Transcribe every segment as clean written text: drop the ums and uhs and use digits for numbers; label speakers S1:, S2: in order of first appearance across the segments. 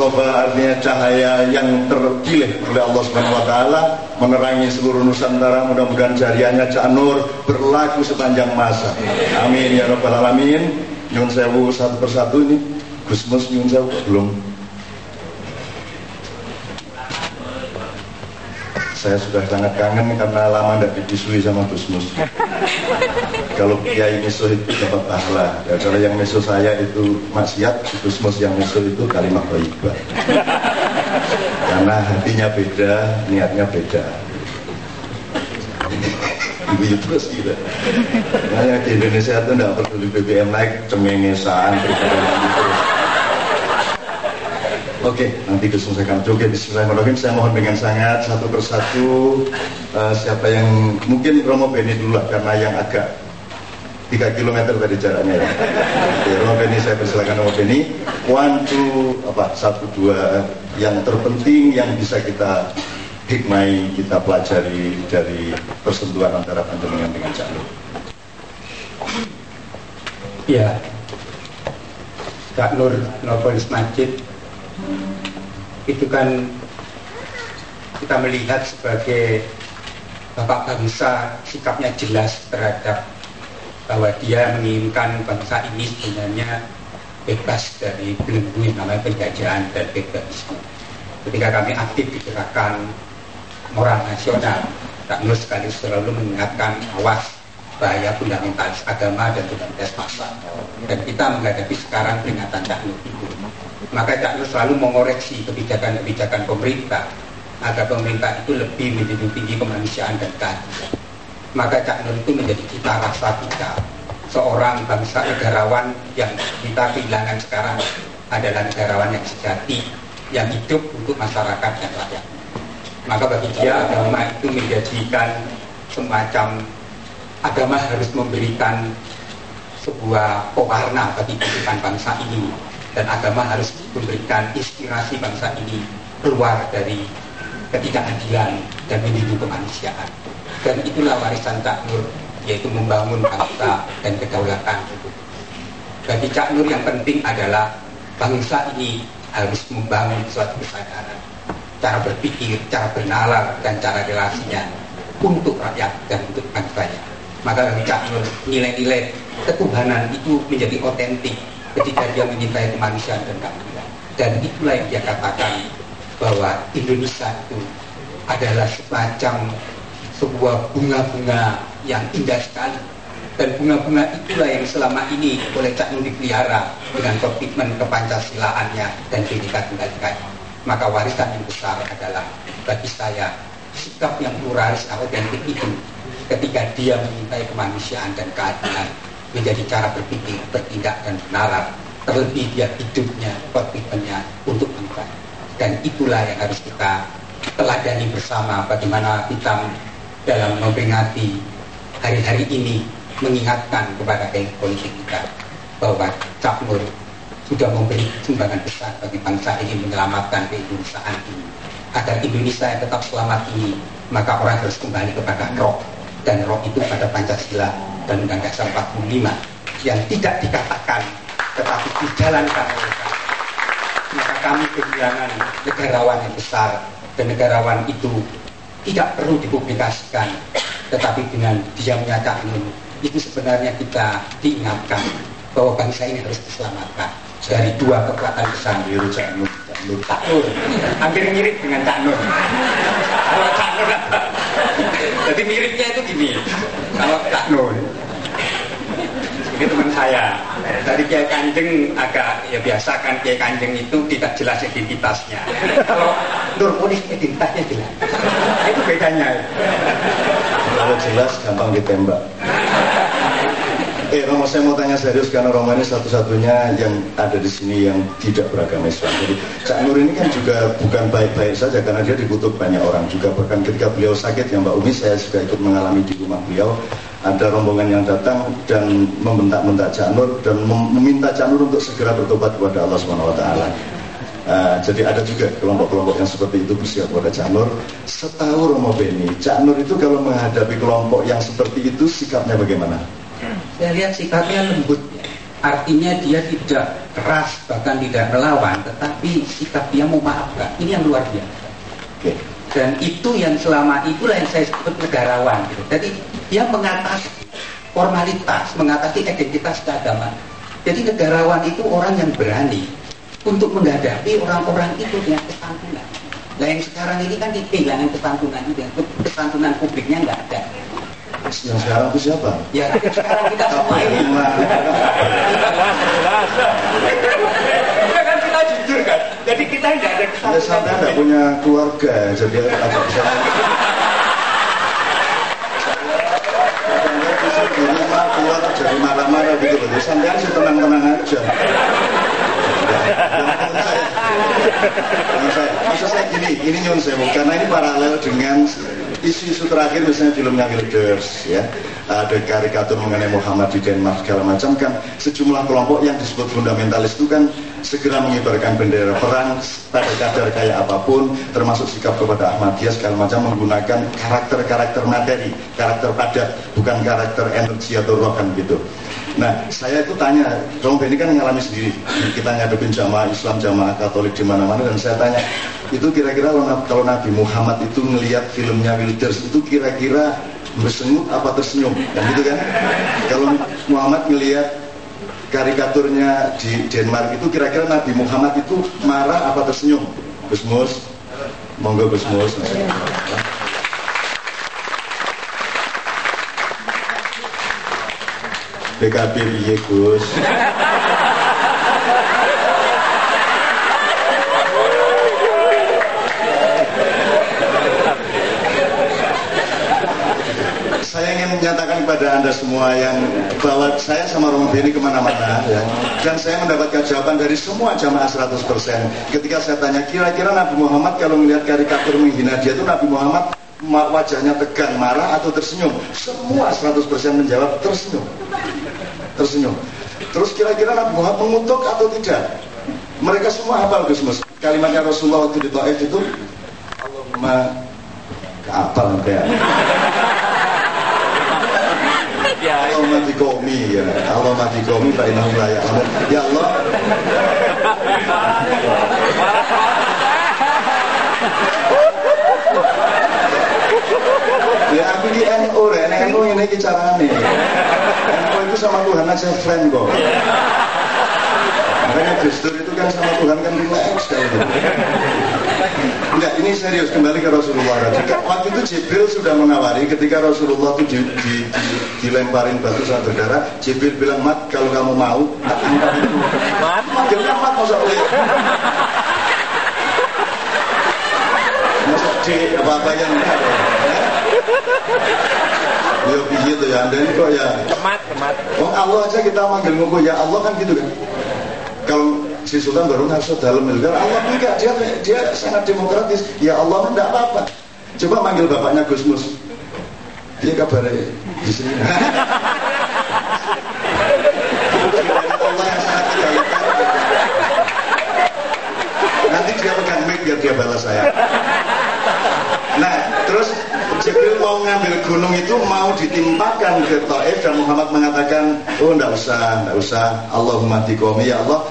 S1: Mustafa artinya cahaya yang terpilih oleh Allah Subhanahu wa taala menerangi seluruh Nusantara. Mudah-mudahan jariahnya Cak Nur berlaku sepanjang masa. Amin ya rabbal alamin. Nyun sewu satu persatu ini. Gusmus nyun sewu belum. Saya sudah sangat kangen karena lama tidak dibisui sama Gusmus. Kalau Kiai Meso itu dapat pahala, ya, kalau yang Meso saya itu maksiat, Gusmus yang Meso itu kalimat thayyibah. Karena hatinya beda, niatnya beda. Ibu terus gitu. Makanya di Indonesia itu tidak peduli BBM naik, cemengesan, Oke, nanti Gus Mus akan joget. Bismillahirrahmanirrahim. Saya mohon dengan sangat satu persatu siapa yang mungkin Romo Beni dulu lah, karena yang agak 3 km tadi jaraknya ya. Oke, Romo Beni saya persilakan. Romo Beni. 1, 2, 1, 2 yang terpenting yang bisa kita hikmai, kita pelajari dari persentuhan antara panjenengan dengan Cak Nur.
S2: Ya, Cak Nur Nurholis Majid itu kan kita melihat sebagai bapak bangsa, sikapnya jelas terhadap bahwa dia menginginkan bangsa ini sebenarnya bebas dari belenggu yang namanya penjajahan dan feodalisme. Ketika kami aktif di gerakan moral nasional, Cak Nur sekali selalu mengingatkan awas bahaya fundamentalis agama dan fundamentalis massa. Dan kita menghadapi sekarang peringatan Cak Nur itu. Maka Cak Nur selalu mengoreksi kebijakan-kebijakan pemerintah agar pemerintah itu lebih menjunjung tinggi kemanusiaan dan keadilan. Maka Cak Nur itu menjadi cita rasa kita, seorang bangsa negarawan yang kita kehilangan sekarang adalah negarawan yang sejati, yang hidup untuk masyarakat dan rakyat. Maka bagi dia agama itu menjadikan semacam agama harus memberikan sebuah pewarna bagi kehidupan bangsa ini, dan agama harus memberikan inspirasi bangsa ini keluar dari ketidakadilan dan menuju kemanusiaan. Dan itulah warisan Cak Nur, yaitu membangun bangsa dan kedaulatan. Bagi Cak Nur yang penting adalah bangsa ini harus membangun suatu kesadaran, cara berpikir, cara bernalar, dan cara relasinya untuk rakyat dan untuk bangsanya. Maka bagi Cak Nur, nilai-nilai ketuhanan itu menjadi otentik ketika dia menyintai kemanusiaan dan keadilan. Dan itulah yang dia katakan bahwa Indonesia itu adalah semacam sebuah bunga-bunga yang indah sekali. Dan bunga-bunga itulah yang selama ini oleh Cak Nur dipelihara dengan komitmen kepancasilaannya dan Bhinneka Tunggal Ika. Maka warisan yang besar adalah bagi saya sikap yang pluralis autentik itu, ketika dia menyintai kemanusiaan dan keadilan menjadi cara berpikir, bertindak, dan bernalar. Terlebih dia hidupnya, komitmennya untuk bangsa. Dan itulah yang harus kita teladani bersama, bagaimana kita dalam memperingati hari-hari ini mengingatkan kepada elit politik kita bahwa Cak Nur sudah memberi sumbangan besar bagi bangsa ini, menyelamatkan keindonesiaan ini. Agar Indonesia yang tetap selamat ini, maka orang harus kembali kepada roh, dan roh itu pada Pancasila dan Undang-Undang Dasar 45 yang tidak dikatakan tetapi dijalankan oleh kami. Maka kami kehilangan negarawan yang besar, dan negarawan itu tidak perlu dipublikasikan, tetapi dengan diamnya Cak Nur itu sebenarnya kita diingatkan bahwa bangsa ini harus diselamatkan dari dua kekuatan besar.
S1: Cak Nur.
S2: Hampir mirip dengan Cak Nur. Kalau Cak Nur, jadi miripnya itu gini. Kalau Cak Nur, ini teman saya dari Kiai Kanjeng, agak ya biasa kan, Kiai Kanjeng itu tidak jelas identitasnya. Kalau Nurholis identitasnya jelas. Itu bedanya.
S1: Kalau jelas gampang ditembak. Romo, saya mau tanya serius karena Romo ini satu-satunya yang ada di sini yang tidak beragama Islam. Jadi Cak Nur ini kan juga bukan baik-baik saja, karena dia dikutuk banyak orang juga. Bahkan ketika beliau sakit ya Mbak Umi, saya juga ikut mengalami di rumah beliau. Ada rombongan yang datang dan membentak-bentak Cak Nur dan meminta Cak Nur untuk segera bertobat kepada Allah Subhanahu wa taala. Jadi ada juga kelompok-kelompok yang seperti itu bersikap kepada Cak Nur. Setahu Romo Beni, Cak Nur itu kalau menghadapi kelompok yang seperti itu sikapnya bagaimana?
S2: Saya lihat sikapnya lembut, artinya dia tidak keras, bahkan tidak melawan, tetapi sikap dia memaafkan. Ini yang luar biasa. Dan itu yang selama itulah yang saya sebut negarawan gitu. Jadi dia mengatasi formalitas, mengatasi identitas keagamaan. Jadi negarawan itu orang yang berani untuk menghadapi orang-orang itu dengan kesantunan. Nah yang sekarang ini kan kehilangan kesantunan itu, kesantunan publiknya nggak ada.
S1: Yang sekarang itu siapa?
S2: Ya sekarang kita semua ini. Kan kita jujur kan. Jadi kita nggak ada kesantunan.
S1: Ya sampai nggak punya keluarga, jadi agak bisa. Di rumah keluar jadi marah-marah gitu loh. Sampai sih tenang-tenang aja. Maksud saya gini, ini nyun sewu karena ini paralel dengan isu-isu terakhir misalnya filmnya Wilders ya, ada karikatur mengenai Muhammad di Denmark segala macam kan, sejumlah kelompok yang disebut fundamentalis itu kan segera mengibarkan bendera perang pada kadar kayak apapun, termasuk sikap kepada Ahmadiyah segala macam menggunakan karakter-karakter materi, karakter padat, bukan karakter energi atau roh kan gitu. Nah, saya itu tanya, Romo Beni kan mengalami sendiri, kita ngadepin jamaah Islam, jamaah Katolik di mana-mana, dan saya tanya, itu kira-kira kalau Nabi Muhammad itu ngelihat filmnya Wilders itu kira-kira bersenyum apa tersenyum, kan gitu kan? Kalau Muhammad ngelihat karikaturnya di Denmark itu kira-kira Nabi Muhammad itu marah apa tersenyum? Gusmus, monggo Gusmus. PKB piye Gus? Saya ingin menyatakan kepada Anda semua yang bahwa saya sama Romo Beni kemana-mana ya. Dan saya mendapatkan jawaban dari semua jamaah 100%. Ketika saya tanya kira-kira Nabi Muhammad kalau melihat karikatur menghina dia itu Nabi Muhammad wajahnya tegang, marah atau tersenyum? Semua 100% menjawab tersenyum. Tersenyum. Terus kira-kira Nabi Muhammad mengutuk atau tidak? Mereka semua hafal Gusmus. Kalimatnya Rasulullah waktu di Taif itu Allahumma apa kayak Allahumma tikomi ya, Allahumma tikomi fa innahum la ya'lamun. Ya Allah. Ya aku di NU ya, NU ini carane. NU itu sama Tuhan aja friend kok. Makanya Gus Dur itu kan sama Tuhan kan relax sekali. Enggak, ini serius, kembali ke Rasulullah. Waktu itu Jibril sudah menawari ketika Rasulullah itu dilemparin batu saat berdarah. Jibril bilang, Mat, kalau kamu mau angkat itu. Manggilnya Mat, masa di apa-apa yang enggak ya. Ya begitu ya, dan kok ya kemat. Oh Allah aja kita manggil ngukuh ya Allah kan gitu kan. Kalau si Sultan baru ngasut dalam itu kan Allah enggak, dia sangat demokratis. Ya Allah enggak apa-apa. Coba manggil bapaknya Gusmus. Dia kabarnya di sini. Allah yang sangat kebaikan. Nanti dia pegang mic biar dia balas saya. Nah, terus Jibril mau ngambil gunung itu mau ditimpakan ke Taif dan Muhammad mengatakan, oh enggak usah, Allahumma tikomi, ya Allah,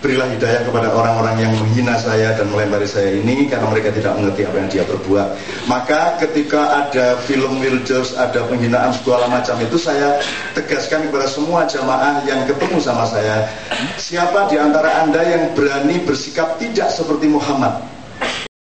S1: berilah hidayah kepada orang-orang yang menghina saya dan melempari saya ini karena mereka tidak mengerti apa yang dia perbuat. Maka ketika ada film Wilders, ada penghinaan segala macam itu, saya tegaskan kepada semua jamaah yang ketemu sama saya, siapa di antara Anda yang berani bersikap tidak seperti Muhammad?